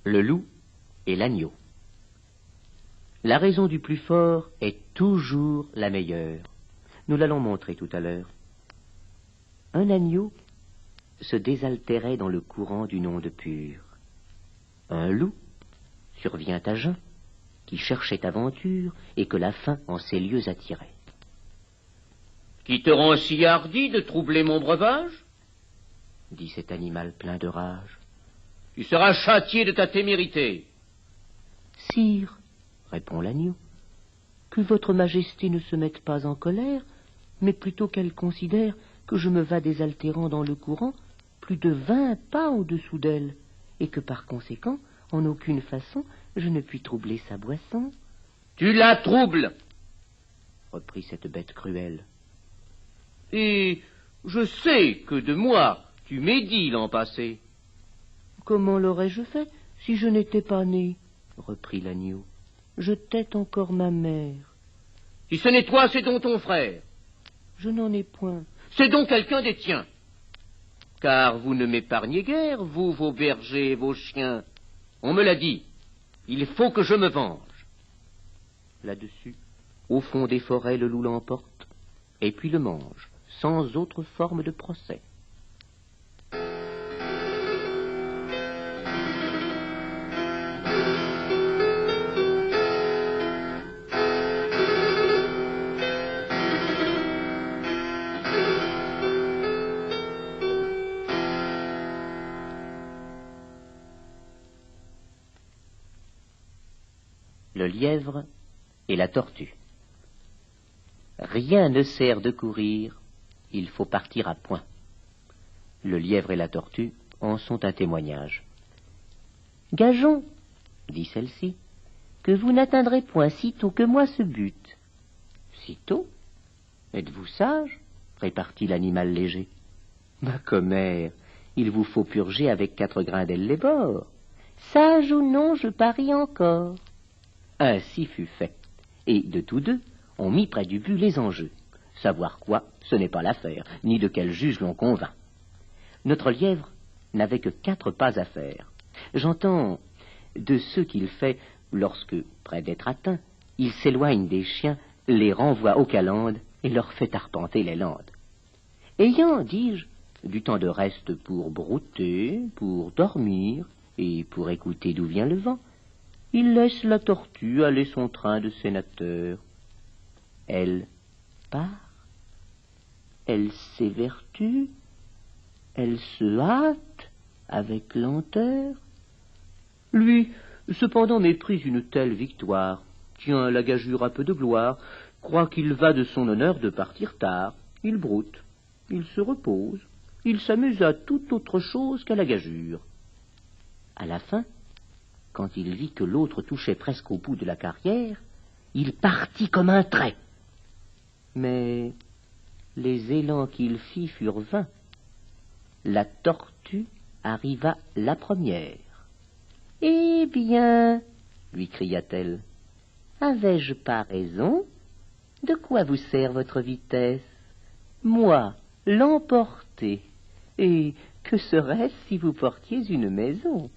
Le loup et l'agneau. La raison du plus fort est toujours la meilleure. Nous l'allons montrer tout à l'heure. Un agneau se désaltérait dans le courant d'une onde pure. Un loup survient à jeun, qui cherchait aventure et que la faim en ces lieux attirait. Qui te rend si hardi de troubler mon breuvage? Dit cet animal plein de rage. Tu seras châtié de ta témérité. Sire, répond l'agneau, que votre majesté ne se mette pas en colère, mais plutôt qu'elle considère que je me vas désaltérant dans le courant plus de 20 pas au-dessous d'elle, et que par conséquent, en aucune façon, je ne puis troubler sa boisson. Tu la troubles, reprit cette bête cruelle. Et je sais que de moi tu médis l'an passé. Comment l'aurais-je fait si je n'étais pas né? Reprit l'agneau. Je tette encore ma mère. Si ce n'est toi, c'est donc ton frère. Je n'en ai point. C'est donc quelqu'un des tiens. Car vous ne m'épargnez guère, vous, vos bergers et vos chiens. On me l'a dit. Il faut que je me venge. Là-dessus, au fond des forêts, le loup l'emporte, et puis le mange, sans autre forme de procès. Le lièvre et la tortue. Rien ne sert de courir, il faut partir à point. Le lièvre et la tortue en sont un témoignage. Gageons, dit celle-ci, que vous n'atteindrez point sitôt que moi ce but. Sitôt? Êtes-vous sage? Répartit l'animal léger. Ma commère, il vous faut purger avec 4 grains d'aile les bords. Sage ou non, je parie encore. Ainsi fut fait, et de tous deux, on mit près du but les enjeux. Savoir quoi, ce n'est pas l'affaire, ni de quel juge l'on convainc. Notre lièvre n'avait que 4 pas à faire. J'entends de ceux qu'il fait lorsque, près d'être atteint, il s'éloigne des chiens, les renvoie aux calendes et leur fait arpenter les landes. Ayant, dis-je, du temps de reste pour brouter, pour dormir et pour écouter d'où vient le vent, il laisse la tortue aller son train de sénateur. Elle part, elle s'évertue, elle se hâte avec lenteur. Lui, cependant, méprise une telle victoire, tient la gageure à peu de gloire, croit qu'il va de son honneur de partir tard. Il broute, il se repose, il s'amuse à toute autre chose qu'à la gageure. À la fin, quand il vit que l'autre touchait presque au bout de la carrière, il partit comme un trait. Mais les élans qu'il fit furent vains. La tortue arriva la première. « Eh bien, lui cria-t-elle, avais-je pas raison? De quoi vous sert votre vitesse? Moi, l'emporter. Et que serait-ce si vous portiez une maison? »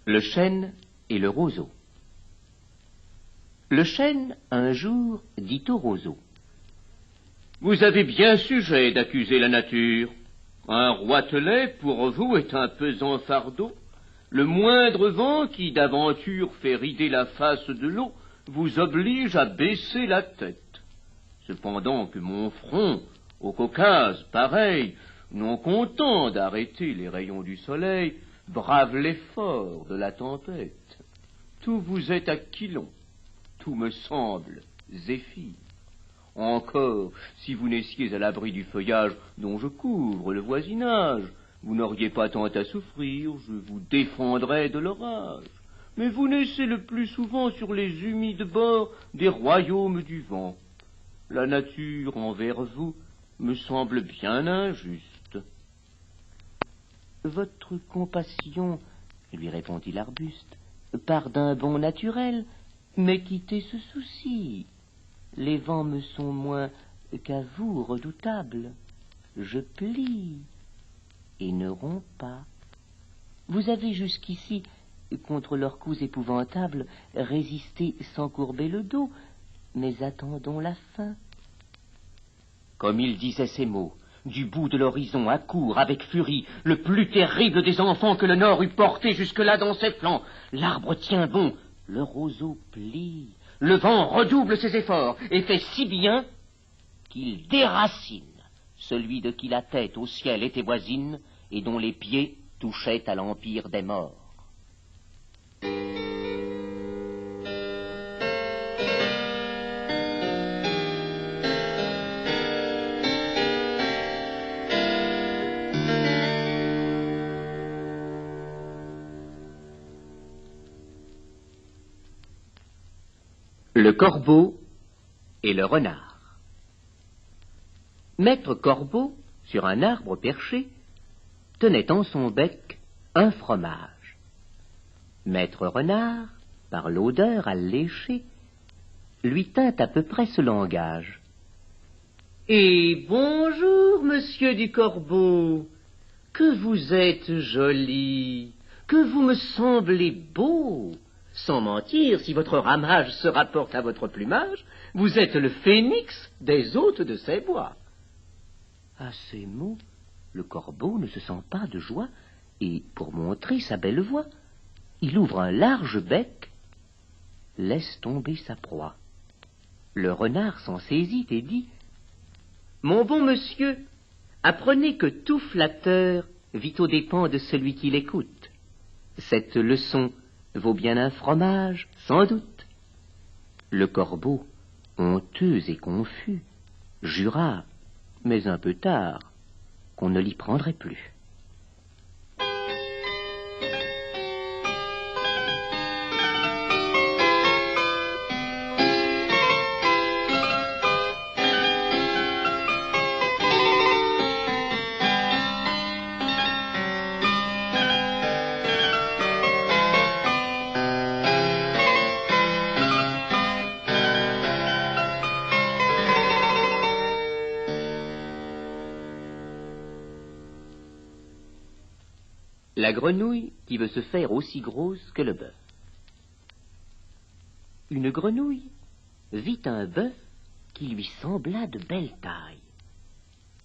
Le chêne et le roseau. Le chêne, un jour, dit au roseau. Vous avez bien sujet d'accuser la nature. Un roitelet, pour vous, est un pesant fardeau. Le moindre vent qui d'aventure fait rider la face de l'eau vous oblige à baisser la tête. Cependant que mon front, au Caucase, pareil, non content d'arrêter les rayons du soleil, brave l'effort de la tempête. Tout vous est aquilon, tout me semble zéphyr. Encore, si vous naissiez à l'abri du feuillage dont je couvre le voisinage, vous n'auriez pas tant à souffrir, je vous défendrais de l'orage. Mais vous naissez le plus souvent sur les humides bords des royaumes du vent. La nature envers vous me semble bien injuste. Votre compassion, lui répondit l'arbuste, part d'un bon naturel, mais quittez ce souci. Les vents me sont moins qu'à vous redoutables. Je plie et ne romps pas. Vous avez jusqu'ici, contre leurs coups épouvantables, résisté sans courber le dos, mais attendons la fin. Comme il disait ces mots, du bout de l'horizon accourt avec furie le plus terrible des enfants que le Nord eût porté jusque-là dans ses flancs. L'arbre tient bon, le roseau plie, le vent redouble ses efforts et fait si bien qu'il déracine celui de qui la tête au ciel était voisine et dont les pieds touchaient à l'empire des morts. Le corbeau et le renard. Maître Corbeau, sur un arbre perché, tenait en son bec un fromage. Maître Renard, par l'odeur à lécher, lui tint à peu près ce langage. « Et bonjour, monsieur du Corbeau, que vous êtes joli, que vous me semblez beau. Sans mentir, si votre ramage se rapporte à votre plumage, vous êtes le phénix des hôtes de ces bois. » À ces mots, le corbeau ne se sent pas de joie, et, pour montrer sa belle voix, il ouvre un large bec, laisse tomber sa proie. Le renard s'en saisit et dit: « Mon bon monsieur, apprenez que tout flatteur vit aux dépens de celui qui l'écoute. Cette leçon vaut bien un fromage, sans doute. » Le corbeau, honteux et confus, jura, mais un peu tard, qu'on ne l'y prendrait plus. La grenouille qui veut se faire aussi grosse que le bœuf. Une grenouille vit un bœuf qui lui sembla de belle taille.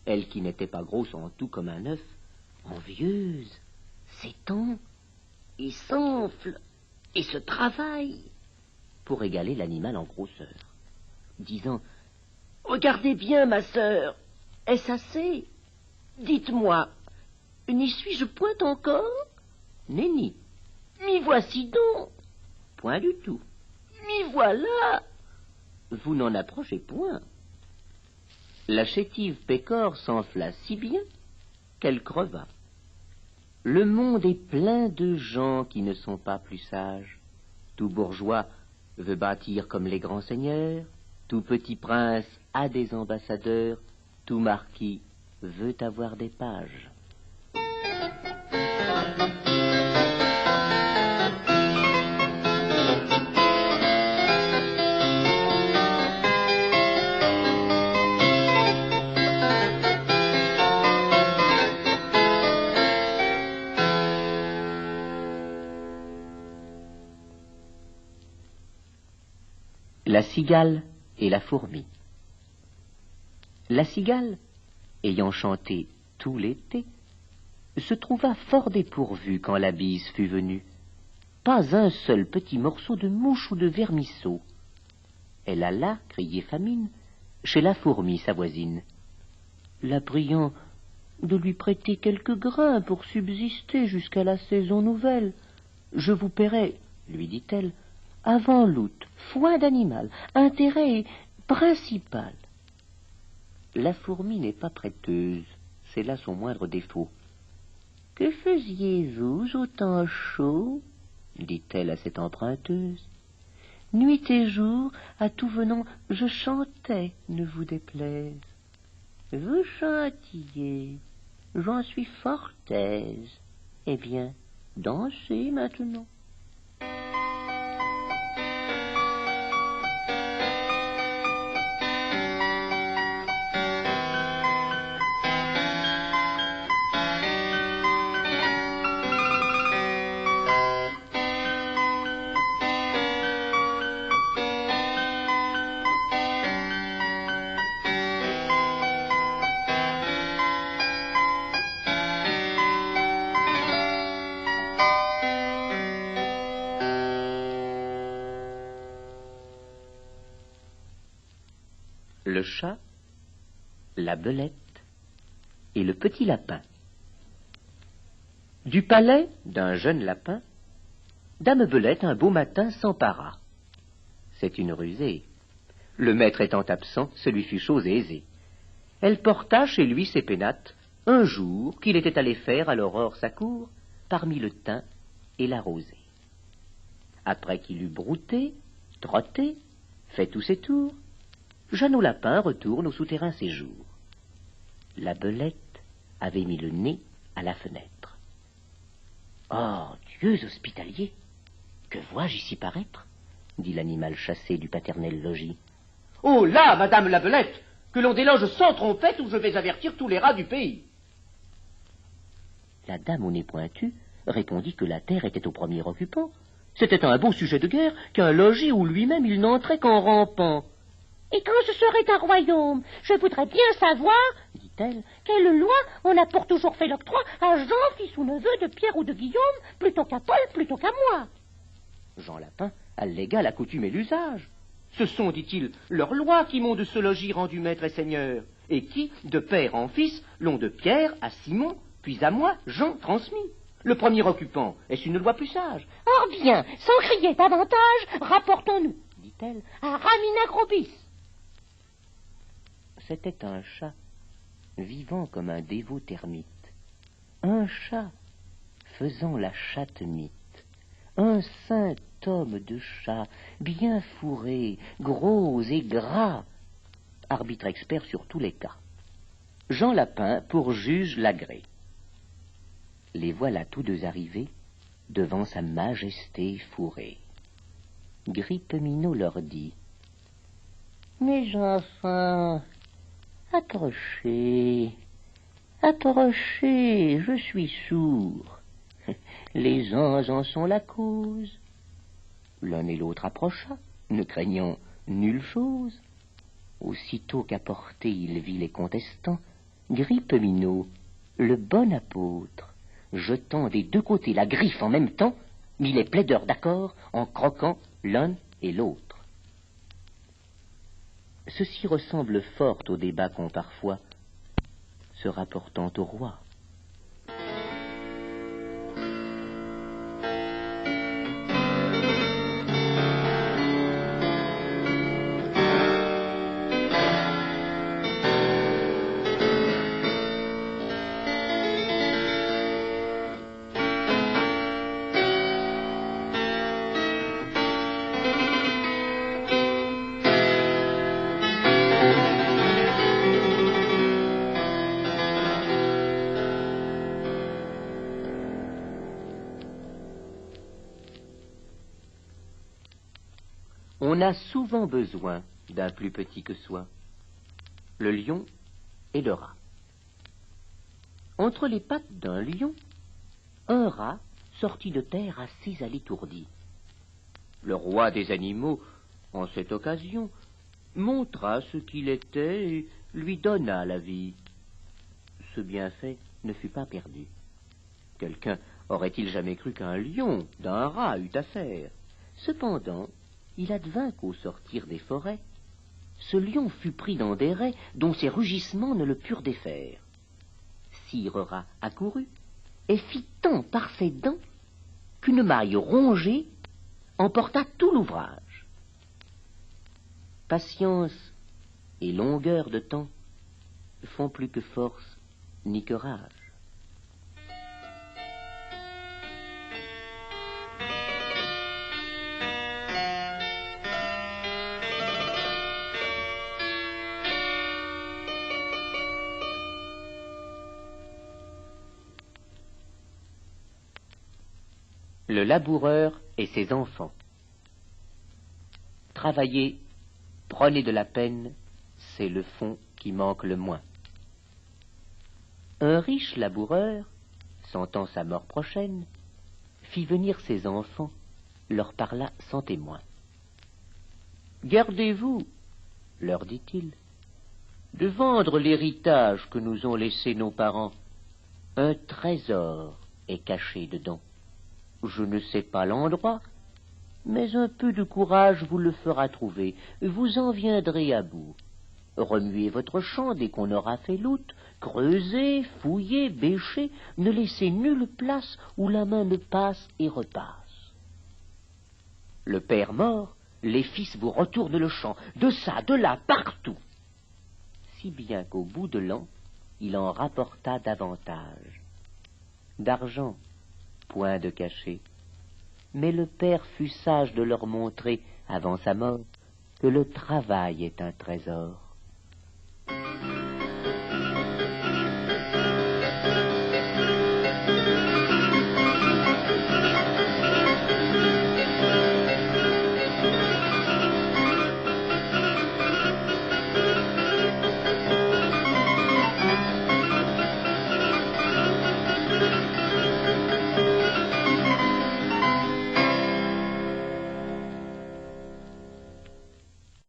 Elle qui n'était pas grosse en tout comme un œuf, envieuse, s'étend et s'enfle et se travaille pour égaler l'animal en grosseur, disant: « Regardez bien, ma sœur, est-ce assez? Dites-moi, n'y suis-je point encore? Nenni. M'y voici donc. Point du tout. M'y voilà. Vous n'en approchez point. » La chétive pécore s'enfla si bien qu'elle creva. Le monde est plein de gens qui ne sont pas plus sages. Tout bourgeois veut bâtir comme les grands seigneurs, tout petit prince a des ambassadeurs, tout marquis veut avoir des pages. La cigale et la fourmi. La cigale, ayant chanté tout l'été, se trouva fort dépourvue quand la bise fut venue. Pas un seul petit morceau de mouche ou de vermisseau. Elle alla, crier famine, chez la fourmi sa voisine, la priant de lui prêter quelques grains pour subsister jusqu'à la saison nouvelle. Je vous paierai, lui dit-elle, avant l'août, foin d'animal, intérêt principal. La fourmi n'est pas prêteuse, c'est là son moindre défaut. « Que faisiez-vous au temps chaud ?» dit-elle à cette emprunteuse. « Nuit et jour, à tout venant, je chantais, ne vous déplaise. Vous chantiez, j'en suis fort aise. Eh bien, dansez maintenant. » Le chat, la belette et le petit lapin. Du palais d'un jeune lapin, Dame Belette un beau matin s'empara. C'est une rusée. Le maître étant absent, ce lui fut chose aisée. Elle porta chez lui ses pénates un jour qu'il était allé faire à l'aurore sa cour parmi le thym et la rosée. Après qu'il eut brouté, trotté, fait tous ses tours, Jeannot Lapin retourne au souterrain séjour. La belette avait mis le nez à la fenêtre. « Oh, dieux hospitaliers, que vois-je ici paraître ?» dit l'animal chassé du paternel logis. « Oh là, madame la belette, que l'on déloge sans trompette ou je vais avertir tous les rats du pays. » La dame au nez pointu répondit que la terre était au premier occupant. C'était un beau sujet de guerre qu'un logis où lui-même il n'entrait qu'en rampant. Et quand ce serait un royaume, je voudrais bien savoir, dit-elle, quelle loi on a pour toujours fait l'octroi à Jean, fils ou neveu de Pierre ou de Guillaume, plutôt qu'à Paul, plutôt qu'à moi. Jean Lapin allégua la coutume et l'usage. Ce sont, dit-il, leurs lois qui m'ont de ce logis rendu maître et seigneur, et qui, de père en fils, l'ont de Pierre à Simon, puis à moi, Jean, transmis. Le premier occupant, est-ce une loi plus sage? Or bien, sans crier davantage, rapportons-nous, dit-elle, à Ramina-Grobis. C'était un chat, vivant comme un dévot termite. Un chat faisant la chatte-mite. Un saint homme de chat, bien fourré, gros et gras. Arbitre expert sur tous les cas. Jean Lapin pour juge l'agrée. Les voilà tous deux arrivés devant sa majesté fourrée. Grippeminaud leur dit: « Mes enfants, approchez, approchez, je suis sourd. Les uns en sont la cause. » L'un et l'autre approcha, ne craignant nulle chose. Aussitôt qu'à portée il vit les contestants, Grippeminaud, le bon apôtre, jetant des deux côtés la griffe en même temps, mit les plaideurs d'accord en croquant l'un et l'autre. Ceci ressemble fort au débat qu'ont parfois se rapportant au roi. On a souvent besoin d'un plus petit que soi, le lion et le rat. Entre les pattes d'un lion, un rat sortit de terre assez à l'étourdi. Le roi des animaux, en cette occasion, montra ce qu'il était et lui donna la vie. Ce bienfait ne fut pas perdu. Quelqu'un aurait-il jamais cru qu'un lion d'un rat eût affaire? Cependant, il advint qu'au sortir des forêts, ce lion fut pris dans des rets dont ses rugissements ne le purent défaire. Sire Rat accourut et fit tant par ses dents qu'une maille rongée emporta tout l'ouvrage. Patience et longueur de temps font plus que force ni que rage. Le laboureur et ses enfants. Travaillez, prenez de la peine, c'est le fond qui manque le moins. Un riche laboureur, sentant sa mort prochaine, fit venir ses enfants, leur parla sans témoin. Gardez-vous, leur dit-il, de vendre l'héritage que nous ont laissé nos parents. Un trésor est caché dedans. Je ne sais pas l'endroit, mais un peu de courage vous le fera trouver. Vous en viendrez à bout. Remuez votre champ dès qu'on aura fait l'outre, creusez, fouillez, bêchez, ne laissez nulle place où la main ne passe et repasse. Le père mort, les fils vous retournent le champ, de ça, de là, partout. Si bien qu'au bout de l'an, il en rapporta davantage. D'argent, point de cachet, mais le père fut sage de leur montrer, avant sa mort, que le travail est un trésor.